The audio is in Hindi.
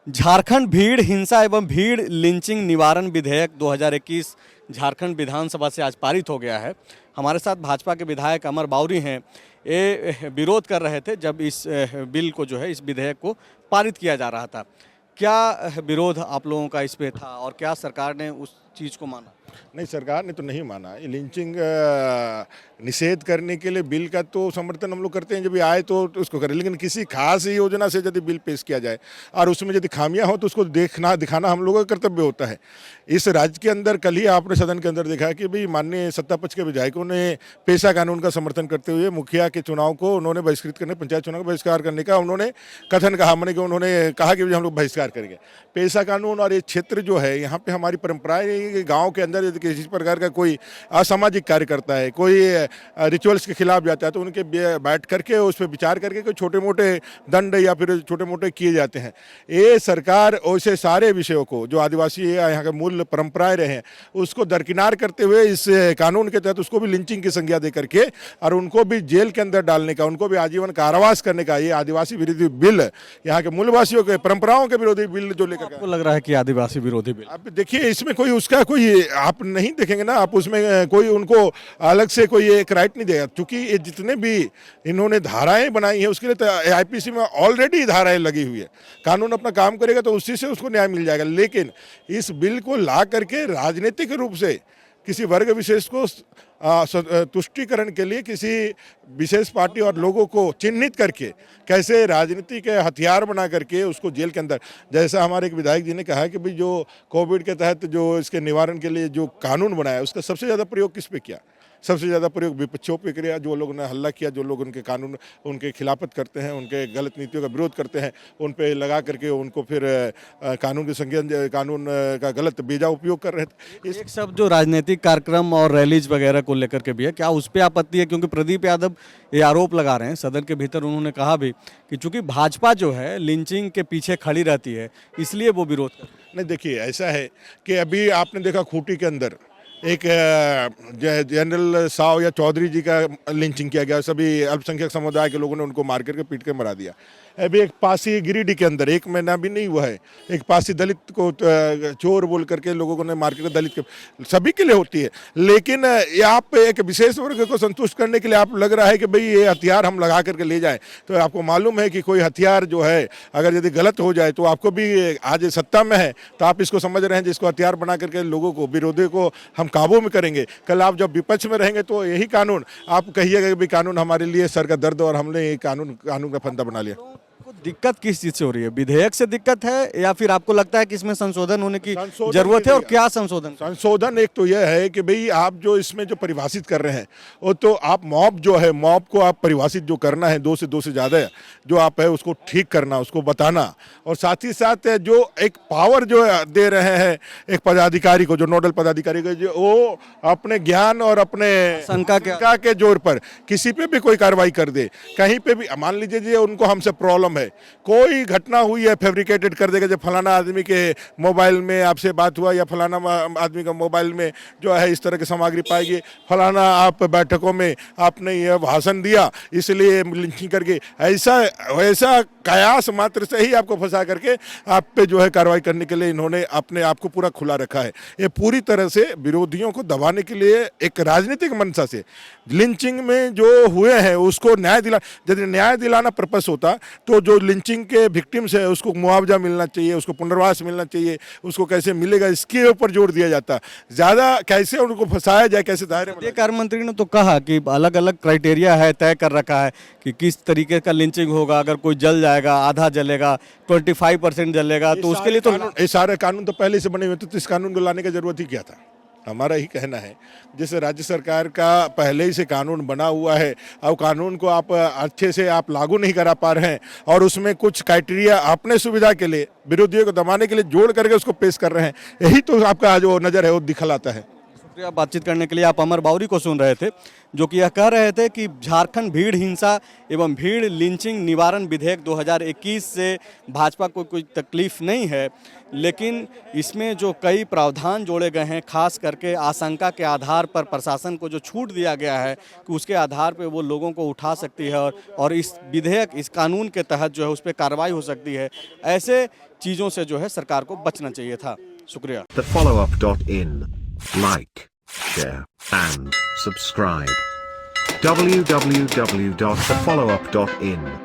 झारखंड भीड़ हिंसा एवं भीड़ लिंचिंग निवारण विधेयक 2021 झारखंड विधानसभा से आज पारित हो गया है। हमारे साथ भाजपा के विधायक अमर बाउरी हैं। ये विरोध कर रहे थे जब इस बिल को जो है इस विधेयक को पारित किया जा रहा था। क्या विरोध आप लोगों का इस पे था और क्या सरकार ने उस चीज़ को माना? नहीं, सरकार ने तो नहीं माना। ये लिंचिंग निषेध करने के लिए बिल का तो समर्थन हम लोग करते हैं, जब ये आए तो उसको करें, लेकिन किसी खास योजना से यदि बिल पेश किया जाए और उसमें यदि खामियां हो तो उसको देखना दिखाना हम लोगों का कर्तव्य होता है। इस राज्य के अंदर कल ही आपने सदन के अंदर देखा कि भाई माननीय सत्ता पक्ष के विधायकों ने पेशा कानून का समर्थन करते हुए मुखिया के चुनाव को उन्होंने बहिष्कृत करने, पंचायत चुनाव का बहिष्कार करने का उन्होंने कथन कहा, मैंने कि उन्होंने कहा कि हम लोग बहिष्कार करेंगे पेशा कानून। और ये क्षेत्र जो है यहाँ पे हमारी परंपराएं, गाँव के अंदर यदि किसी प्रकार का कोई असामाजिक कार्य करता है, कोई रिचुअल्स के खिलाफ जाता है तो उनके बैठ करके उस पर विचार करके कोई छोटे मोटे दंड या फिर छोटे मोटे किए जाते हैं। ये सरकार ऐसे सारे विषयों को जो आदिवासी यहाँ के मूल परंपराएं रहे हैं उसको दरकिनार करते हुए इस कानून के तहत उसको भी लिंचिंग की संज्ञा दे करके और उनको भी जेल के अंदर डालने का, उनको भी आजीवन कारावास करने का ये आदिवासी विरोधी बिल, यहाँ के मूलवासियों के परंपराओं के विरोधी बिल जो लेकर आपको लग रहा है कि आदिवासी विरोधी बिल? आप देखिए इसमें कोई उसका कोई आप नहीं देखेंगे ना, आप उसमें कोई उनको अलग से कोई एक राइट नहीं देगा, क्योंकि ये जितने भी इन्होंने धाराएं बनाई हैं उसके लिए तो आईपीसी में ऑलरेडी धाराएं लगी हुई है। कानून अपना काम करेगा तो उसी से उसको न्याय मिल जाएगा, लेकिन इस बिल को ला करके राजनीतिक रूप से किसी वर्ग विशेष को तुष्टिकरण के लिए किसी विशेष पार्टी और लोगों को चिन्हित करके कैसे राजनीति के हथियार बना करके उसको जेल के अंदर, जैसा हमारे एक विधायक जी ने कहा कि भाई जो कोविड के तहत जो इसके निवारण के लिए जो कानून बनाया उसका सबसे ज़्यादा प्रयोग किस पे किया? सबसे ज़्यादा प्रयोग विपक्षों पे किया, जो लोगों ने हल्ला किया, जो लोग उनके कानून उनके खिलाफत करते हैं, उनके गलत नीतियों का विरोध करते हैं, उन पे लगा करके उनको फिर कानून के संज्ञान, कानून का गलत बेजा उपयोग कर रहे थे। एक सब जो राजनीतिक कार्यक्रम और रैलीज वगैरह को लेकर के भी है, क्या उस पर आपत्ति है? क्योंकि प्रदीप यादव ये आरोप लगा रहे हैं सदन के भीतर, उन्होंने कहा भी कि चूंकि भाजपा जो है लिंचिंग के पीछे खड़ी रहती है इसलिए वो विरोध कर। नहीं, देखिए ऐसा है कि अभी आपने देखा खूंटी के अंदर एक जनरल साव या चौधरी जी का लिंचिंग किया गया, सभी अल्पसंख्यक समुदाय के लोगों ने उनको मार करके पीट के मरा दिया। अभी एक पासी गिरिडीह के अंदर 1 महीना भी नहीं हुआ है, एक पासी दलित को चोर बोल करके लोगों ने मार करके, दलित के सभी के लिए होती है, लेकिन आप एक विशेष वर्ग को संतुष्ट करने के लिए आप लग रहा है कि भाई ये हथियार हम लगा करके ले जाएं। तो आपको मालूम है कि कोई हथियार जो है अगर यदि गलत हो जाए तो आपको भी, आज सत्ता में है तो आप इसको समझ रहे हैं जिसको हथियार बना करके लोगों को, विरोधी को हम काबू में करेंगे। कल आप जब विपक्ष में रहेंगे तो यही कानून आप कहिएगा कि भाई कानून हमारे लिए सर का दर्द और हमने ये कानून का फंदा बना लिया। को दिक्कत किस चीज से हो रही है? विधेयक से दिक्कत है या फिर आपको लगता है कि इसमें संशोधन होने की जरूरत है? और क्या संशोधन? एक तो यह है कि भाई आप जो इसमें जो परिभाषित कर रहे हैं वो तो आप मॉब जो है, मॉब को आप परिभाषित जो करना है, 2 से ज़्यादा जो आप है उसको ठीक करना, उसको बताना, और साथ ही साथ जो एक पावर जो दे रहे हैं एक पदाधिकारी को, जो नोडल पदाधिकारी को, जो वो अपने ज्ञान और अपने शंका के जोर पर किसी पे भी कोई कार्रवाई कर दे, कहीं पे भी मान लीजिए उनको हमसे प्रॉब्लम है, कोई घटना हुई है फैब्रिकेटेड कर देगा, जब फलाना आदमी के मोबाइल में आपसे बात हुआ या फलाना आदमी का मोबाइल में जो है इस तरह की सामग्री पाएगी, फलाना आप बैठकों में आपने यह भाषण दिया इसलिए लिंचिंग करके, ऐसा कयास मात्र से ही आपको फंसा करके आप पे जो है कार्रवाई करने के लिए इन्होंने अपने आप को पूरा खुला रखा है। ये पूरी तरह से विरोधियों को दबाने के लिए एक राजनीतिक मंशा से लिंचिंग में जो हुए हैं उसको यदि न्याय दिलाना पर्पस होता तो जो लिंचिंग के विक्टिम्स है उसको मुआवजा मिलना चाहिए, उसको पुनर्वास मिलना चाहिए, उसको कैसे मिलेगा इसके ऊपर जोर दिया जाता, ज़्यादा कैसे उनको फंसाया जाए, कैसे दायरे में। कार्य मंत्री ने तो कहा कि अलग अलग क्राइटेरिया है, तय कर रखा है कि किस तरीके का लिंचिंग होगा, अगर कोई जल जाएगा, आधा जलेगा, 25% जलेगा, तो उसके लिए तो ये सारे कानून तो पहले से बने हुए थे, तो इस कानून को लाने की जरूरत ही क्या था? हमारा ही कहना है जैसे राज्य सरकार का पहले ही से कानून बना हुआ है, अब कानून को आप अच्छे से आप लागू नहीं करा पा रहे हैं और उसमें कुछ क्राइटेरिया अपने सुविधा के लिए, विरोधियों को दबाने के लिए जोड़ करके उसको पेश कर रहे हैं, यही तो आपका जो नज़र है वो दिखलाता है। शुक्रिया बातचीत करने के लिए। आप अमर बाउरी को सुन रहे थे, जो कि यह कह रहे थे कि झारखंड भीड़ हिंसा एवं भीड़ लिंचिंग निवारण विधेयक 2021 से भाजपा को कोई तकलीफ नहीं है, लेकिन इसमें जो कई प्रावधान जोड़े गए हैं, खास करके आशंका के आधार पर प्रशासन को जो छूट दिया गया है कि उसके आधार पर वो लोगों को उठा सकती है और इस विधेयक, इस कानून के तहत जो है उस पर कार्रवाई हो सकती है, ऐसे चीज़ों से जो है सरकार को बचना चाहिए था। शुक्रिया। TheFollowUp.in. Like, share, and subscribe. www.thefollowup.in